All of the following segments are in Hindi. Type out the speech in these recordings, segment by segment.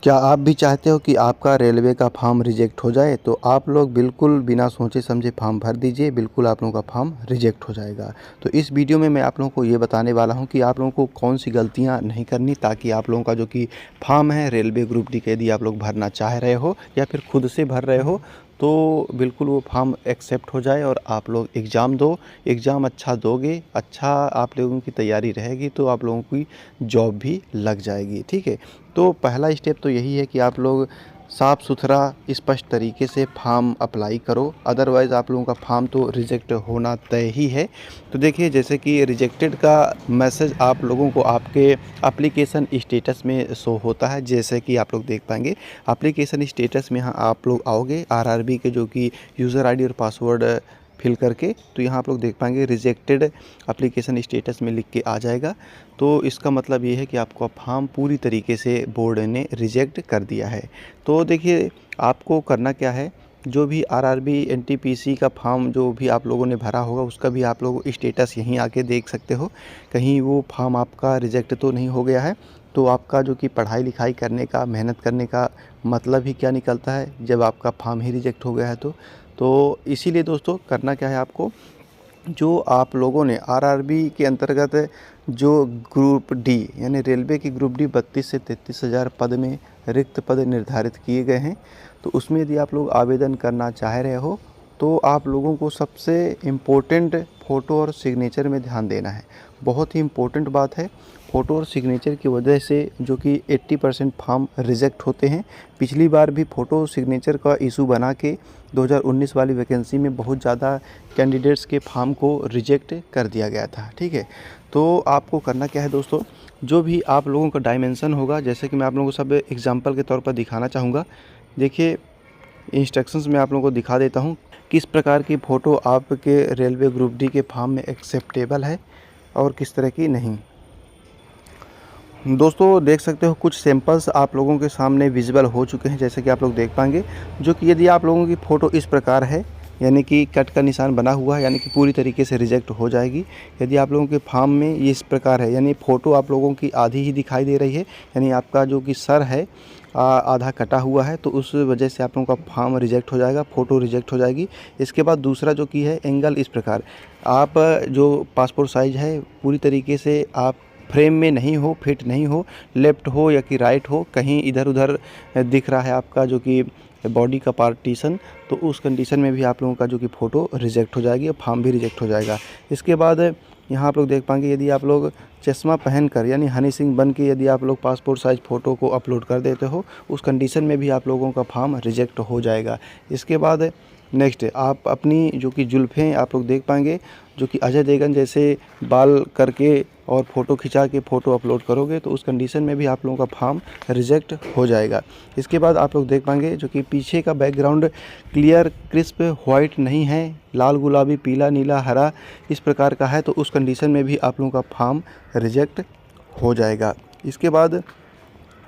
क्या आप भी चाहते हो कि आपका रेलवे का फॉर्म रिजेक्ट हो जाए? तो आप लोग बिल्कुल बिना सोचे समझे फॉर्म भर दीजिए, बिल्कुल आप लोगों का फॉर्म रिजेक्ट हो जाएगा। तो इस वीडियो में मैं आप लोगों को ये बताने वाला हूँ कि आप लोगों को कौन-सी गलतियाँ नहीं करनी, ताकि आप लोगों का जो कि फॉर्म है रेलवे ग्रुप डी का, यदि आप लोग भरना चाह रहे हो या फिर खुद से भर रहे हो, तो बिल्कुल वो फॉर्म एक्सेप्ट हो जाए और आप लोग एग्ज़ाम दो। एग्ज़ाम अच्छा दोगे, अच्छा आप लोगों की तैयारी रहेगी, तो आप लोगों की जॉब भी लग जाएगी, ठीक है? तो पहला स्टेप तो यही है कि आप लोग साफ़ सुथरा स्पष्ट तरीके से फॉर्म अप्लाई करो, अदरवाइज़ आप लोगों का फॉर्म तो रिजेक्ट होना तय ही है। तो देखिए, जैसे कि रिजेक्टेड का मैसेज आप लोगों को आपके एप्लीकेशन स्टेटस में शो होता है। जैसे कि आप लोग देख पाएंगे एप्लीकेशन स्टेटस में, यहाँ आप लोग आओगे आरआरबी के जो कि यूज़र आईडी और पासवर्ड फिल करके, तो यहाँ आप लोग देख पाएंगे रिजेक्टेड एप्लीकेशन स्टेटस में लिख के आ जाएगा। तो इसका मतलब ये है कि आपका फॉर्म पूरी तरीके से बोर्ड ने रिजेक्ट कर दिया है। तो देखिए, आपको करना क्या है, जो भी आरआरबी एनटीपीसी का फॉर्म जो भी आप लोगों ने भरा होगा, उसका भी आप लोग स्टेटस यहीं आके देख सकते हो, कहीं वो फॉर्म आपका रिजेक्ट तो नहीं हो गया है। तो आपका जो कि पढ़ाई लिखाई करने का, मेहनत करने का मतलब ही क्या निकलता है जब आपका फॉर्म ही रिजेक्ट हो गया है। तो इसीलिए दोस्तों, करना क्या है आपको, जो आप लोगों ने आरआरबी के अंतर्गत जो ग्रुप डी यानी रेलवे की ग्रुप डी 32 से 33 हज़ार पद में रिक्त पद निर्धारित किए गए हैं। तो उसमें यदि आप लोग आवेदन करना चाह रहे हो, तो आप लोगों को सबसे इम्पोर्टेंट फ़ोटो और सिग्नेचर में ध्यान देना है। बहुत ही इम्पोर्टेंट बात है। फ़ोटो और सिग्नेचर की वजह से जो कि 80% फॉर्म रिजेक्ट होते हैं। पिछली बार भी फ़ोटो सिग्नेचर का इशू बना के 2019 वाली वैकेंसी में बहुत ज़्यादा कैंडिडेट्स के फॉर्म को रिजेक्ट कर दिया गया था, ठीक है? तो आपको करना क्या है दोस्तों, जो भी आप लोगों का डायमेंशन होगा, जैसे कि मैं आप लोगों को सब एग्जांपल के तौर पर दिखाना चाहूँगा। देखिए, इंस्ट्रक्शंस में आप लोगों को दिखा देता हूँ किस प्रकार की फ़ोटो आपके रेलवे ग्रुप डी के फॉर्म में एक्सेप्टेबल है और किस तरह की नहीं। दोस्तों, देख सकते हो कुछ सैंपल्स आप लोगों के सामने विजिबल हो चुके हैं, जैसे कि आप लोग देख पाएंगे। जो कि यदि आप लोगों की फ़ोटो इस प्रकार है, यानी कि कट का निशान बना हुआ है, यानी कि पूरी तरीके से रिजेक्ट हो जाएगी। यदि आप लोगों के फॉर्म में ये इस प्रकार है, यानी फ़ोटो आप लोगों की आधी ही दिखाई दे रही है, यानी आपका जो कि सर है आधा कटा हुआ है, तो उस वजह से आप लोगों का फॉर्म रिजेक्ट हो जाएगा, फ़ोटो रिजेक्ट हो जाएगी। इसके बाद दूसरा जो कि है एंगल, इस प्रकार आप जो पासपोर्ट साइज़ है पूरी तरीके से आप फ्रेम में नहीं हो, फिट नहीं हो, लेफ़्ट हो या कि राइट हो, कहीं इधर-उधर दिख रहा है आपका जो कि बॉडी का पार्टीशन, तो उस कंडीशन में भी आप लोगों का जो कि फ़ोटो रिजेक्ट हो जाएगी और फॉर्म भी रिजेक्ट हो जाएगा। इसके बाद यहाँ आप लोग देख पाएंगे, यदि आप लोग चश्मा पहनकर यानी हनी सिंह बन के यदि आप लोग पासपोर्ट साइज़ फ़ोटो को अपलोड कर देते हो, उस कंडीशन में भी आप लोगों का फॉर्म रिजेक्ट हो जाएगा। इसके बाद नेक्स्ट, आप अपनी जो कि जुल्फ़ें आप लोग देख पाएंगे, जो कि अजय देवगन जैसे बाल करके और फ़ोटो खिंचा के फ़ोटो अपलोड करोगे, तो उस कंडीशन में भी आप लोगों का फॉर्म रिजेक्ट हो जाएगा। इसके बाद आप लोग देख पाएंगे, जो कि पीछे का बैकग्राउंड क्लियर क्रिस्प वाइट नहीं है, लाल गुलाबी पीला नीला हरा इस प्रकार का है, तो उस कंडीशन में भी आप लोगों का फॉर्म रिजेक्ट हो जाएगा। इसके बाद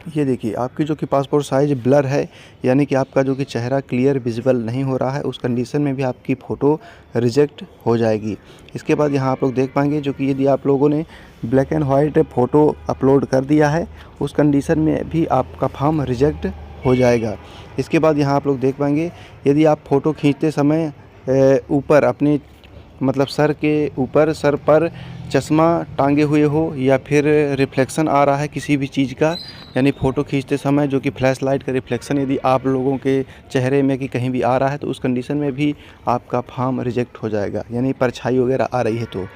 ये देखिए, आपकी जो कि पासपोर्ट साइज़ ब्लर है, यानी कि आपका जो कि चेहरा क्लियर विजिबल नहीं हो रहा है, उस कंडीशन में भी आपकी फ़ोटो रिजेक्ट हो जाएगी। इसके बाद यहाँ आप लोग देख पाएंगे, जो कि यदि आप लोगों ने black and white photo upload कर दिया है, उस कंडीशन में भी आपका फॉर्म रिजेक्ट हो जाएगा। इसके बाद यहाँ आप लोग देख पाएंगे, यदि आप फ़ोटो खींचते समय ऊपर अपने मतलब सर के ऊपर, सर पर चश्मा टांगे हुए हो या फिर रिफ्लेक्शन आ रहा है किसी भी चीज़ का, यानी फ़ोटो खींचते समय जो कि फ्लैश लाइट का रिफ्लेक्शन यदि आप लोगों के चेहरे में कि कहीं भी आ रहा है, तो उस कंडीशन में भी आपका फॉर्म रिजेक्ट हो जाएगा, यानी परछाई वगैरह आ रही है तो।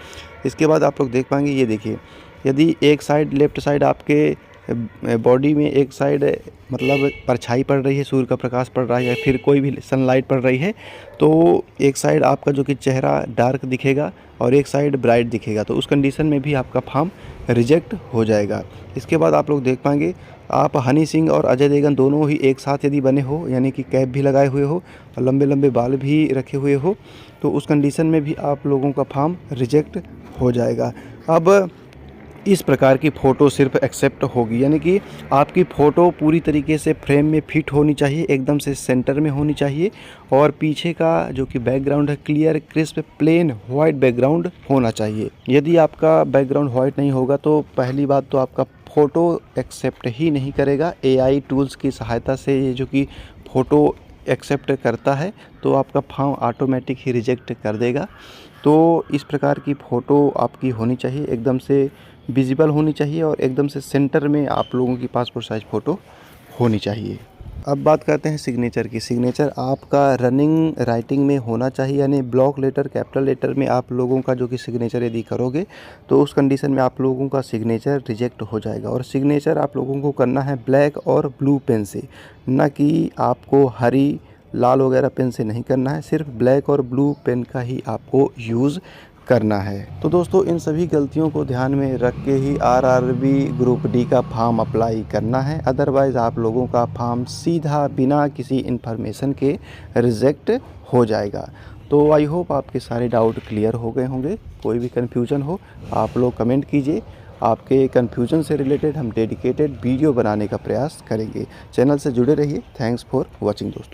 इसके बाद आप लोग देख पाएंगे, ये देखिए, यदि एक साइड लेफ़्ट साइड आपके बॉडी में एक साइड मतलब परछाई पड़ रही है, सूर्य का प्रकाश पड़ रहा है या फिर कोई भी सनलाइट पड़ रही है, तो एक साइड आपका जो कि चेहरा डार्क दिखेगा और एक साइड ब्राइट दिखेगा, तो उस कंडीशन में भी आपका फॉर्म रिजेक्ट हो जाएगा। इसके बाद आप लोग देख पाएंगे, आप हनी सिंह और अजय देवगन दोनों ही एक साथ यदि बने हो, यानी कि कैप भी लगाए हुए हो और लंबे लंबे बाल भी रखे हुए हो, तो उस कंडीशन में भी आप लोगों का फॉर्म रिजेक्ट हो जाएगा। अब इस प्रकार की फ़ोटो सिर्फ एक्सेप्ट होगी, यानी कि आपकी फ़ोटो पूरी तरीके से फ्रेम में फिट होनी चाहिए, एकदम से सेंटर में होनी चाहिए, और पीछे का जो कि बैकग्राउंड है clear crisp plain white background होना चाहिए। यदि आपका बैकग्राउंड वाइट नहीं होगा, तो पहली बात तो आपका फ़ोटो एक्सेप्ट ही नहीं करेगा। एआई टूल्स की सहायता से ये जो कि फ़ोटो एक्सेप्ट करता है तो आपका फॉर्म ऑटोमेटिक ही रिजेक्ट कर देगा। तो इस प्रकार की फ़ोटो आपकी होनी चाहिए, एकदम से विजिबल होनी चाहिए और एकदम से सेंटर में आप लोगों की पासपोर्ट साइज़ फ़ोटो होनी चाहिए। अब बात करते हैं सिग्नेचर की। सिग्नेचर आपका रनिंग राइटिंग में होना चाहिए, यानी ब्लॉक लेटर, कैपिटल लेटर में आप लोगों का जो कि सिग्नेचर यदि करोगे तो उस कंडीशन में आप लोगों का सिग्नेचर रिजेक्ट हो जाएगा। और सिग्नेचर आप लोगों को करना है ब्लैक और ब्लू पेन से, ना कि आपको हरी, लाल वगैरह पेन से नहीं करना है। सिर्फ ब्लैक और ब्लू पेन का ही आपको यूज़ करना है। तो दोस्तों, इन सभी गलतियों को ध्यान में रख के ही आरआरबी ग्रुप डी का फॉर्म अप्लाई करना है, अदरवाइज़ आप लोगों का फॉर्म सीधा बिना किसी इन्फॉर्मेशन के रिजेक्ट हो जाएगा। तो आई होप आपके सारे डाउट क्लियर हो गए होंगे। कोई भी कन्फ्यूजन हो आप लोग कमेंट कीजिए। आपके कन्फ्यूजन से रिलेटेड हम डेडिकेटेड वीडियो बनाने का प्रयास करेंगे। चैनल से जुड़े रहिए। थैंक्स फॉर वॉचिंग दोस्तों।